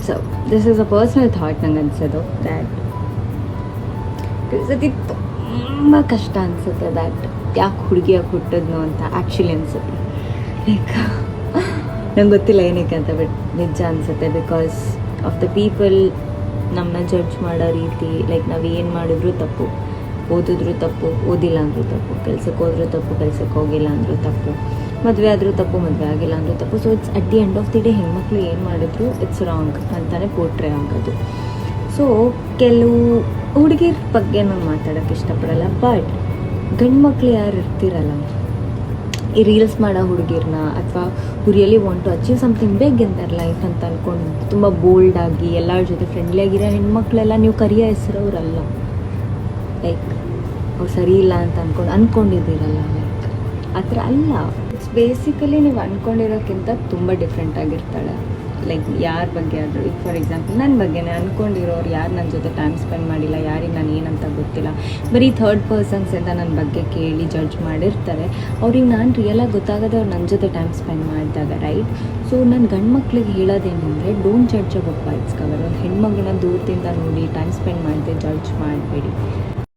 So this is a personal thought ನಂಗೆ ಅನ್ಸೋದು that ಸತಿ ತುಂಬ ಕಷ್ಟ ಅನಿಸುತ್ತೆ ದ್ಯಾಟ್ ಯಾಕೆ ಹುಡುಗಿಯಾಗಿ ಹುಟ್ಟಿದ್ನು ಅಂತ ಆ್ಯಕ್ಚುಲಿ ಅನಿಸುತ್ತೆ. ಲೈಕ್ ನಂಗೆ ಗೊತ್ತಿಲ್ಲ ಏನಕ್ಕೆ ಅಂತ, ಬಟ್ ನಿಜ ಅನಿಸುತ್ತೆ ಬಿಕಾಸ್ ಆಫ್ ದ ಪೀಪಲ್ ನಮ್ಮನ್ನ ಜಡ್ಜ್ ಮಾಡೋ ರೀತಿ. ಲೈಕ್ ನಾವು ಏನು ಮಾಡಿದ್ರು ತಪ್ಪು, ಓದಿದ್ರು ತಪ್ಪು, ಓದಿಲ್ಲ ಅಂದರೂ ತಪ್ಪು, ಕೆಲ್ಸಕ್ಕೆ ಹೋದ್ರೂ ತಪ್ಪು, ಕೆಲ್ಸಕ್ಕೆ ಹೋಗಿಲ್ಲ ಅಂದರೂ ತಪ್ಪು, ಮದುವೆ ಆದರೂ ತಪ್ಪು, ಮದುವೆ ಆಗಿಲ್ಲ ಅಂದರೂ ತಪ್ಪು. So it's at the end of the day ಹೆಣ್ಮಕ್ಳು ಏನು ಮಾಡಿದ್ರು ಇಟ್ಸ್ ರಾಂಗ್ ಅಂತಲೇ ಪೋರ್ಟ್ರೇ ಆಗೋದು. ಸೊ ಕೆಲವು ಹುಡುಗಿರ ಬಗ್ಗೆ ನಾನು ಮಾತಾಡೋಕ್ಕೆ ಇಷ್ಟಪಡಲ್ಲ, ಬಟ್ ಗಂಡು ಮಕ್ಳು ಯಾರು ಇರ್ತಿರಲ್ಲ, ಈ ರೀಲ್ಸ್ ಮಾಡೋ ಹುಡುಗಿರನ್ನ ಅಥವಾ who really want to achieve something big in their life ಅಂತ ಅಂದ್ಕೊಂಡು ತುಂಬ ಬೋಲ್ಡಾಗಿ ಎಲ್ಲರ ಜೊತೆ ಫ್ರೆಂಡ್ಲಿ ಆಗಿರೋ ಹೆಣ್ಮಕ್ಳೆಲ್ಲ ನೀವು ಕರಿಯೋ ಹೆಸರವ್ರಲ್ಲ. ಲೈಕ್ ಅವ್ರು ಸರಿ ಇಲ್ಲ ಅಂತ ಅಂದ್ಕೊಂಡಿದ್ದೀರಲ್ಲ, ಲೈಕ್ ಆ ಥರ ಅಲ್ಲ. ಇಟ್ಸ್ ಬೇಸಿಕಲಿ ನೀವು ಅಂದ್ಕೊಂಡಿರೋಕ್ಕಿಂತ ತುಂಬ ಡಿಫ್ರೆಂಟ್ ಆಗಿರ್ತಾಳೆ. ಲೈಕ್ ಯಾರ ಬಗ್ಗೆ ಆದರೂ, ಈಗ ಫಾರ್ ಎಕ್ಸಾಂಪಲ್ ನನ್ನ ಬಗ್ಗೆನೇ ಅಂದ್ಕೊಂಡಿರೋರು ಯಾರು ನನ್ನ ಜೊತೆ ಟೈಮ್ ಸ್ಪೆಂಡ್ ಮಾಡಿಲ್ಲ, ಯಾರಿಗೆ ನಾನು ಏನಂತ ಗೊತ್ತಿಲ್ಲ, ಬರೀ ಥರ್ಡ್ ಪರ್ಸನ್ಸಿಂದ ನನ್ನ ಬಗ್ಗೆ ಕೇಳಿ ಜಡ್ಜ್ ಮಾಡಿರ್ತಾರೆ. ಅವ್ರಿಗೆ ನಾನು ರಿಯಲಾಗಿ ಗೊತ್ತಾಗದೆ ಅವ್ರು ನನ್ನ ಜೊತೆ ಟೈಮ್ ಸ್ಪೆಂಡ್ ಮಾಡಿದಾಗ, ರೈಟ್? ಸೊ ನನ್ನ ಗಂಡು ಮಕ್ಳಿಗೆ ಹೇಳೋದೇನೆಂದರೆ, don't judge a book by its cover. ಒಂದು ಹೆಣ್ಮಗಳನ್ನ ದೂರದಿಂದ ನೋಡಿ ಟೈಮ್ ಸ್ಪೆಂಡ್ ಮಾಡದೆ ಜಡ್ಜ್ ಮಾಡಬೇಡಿ.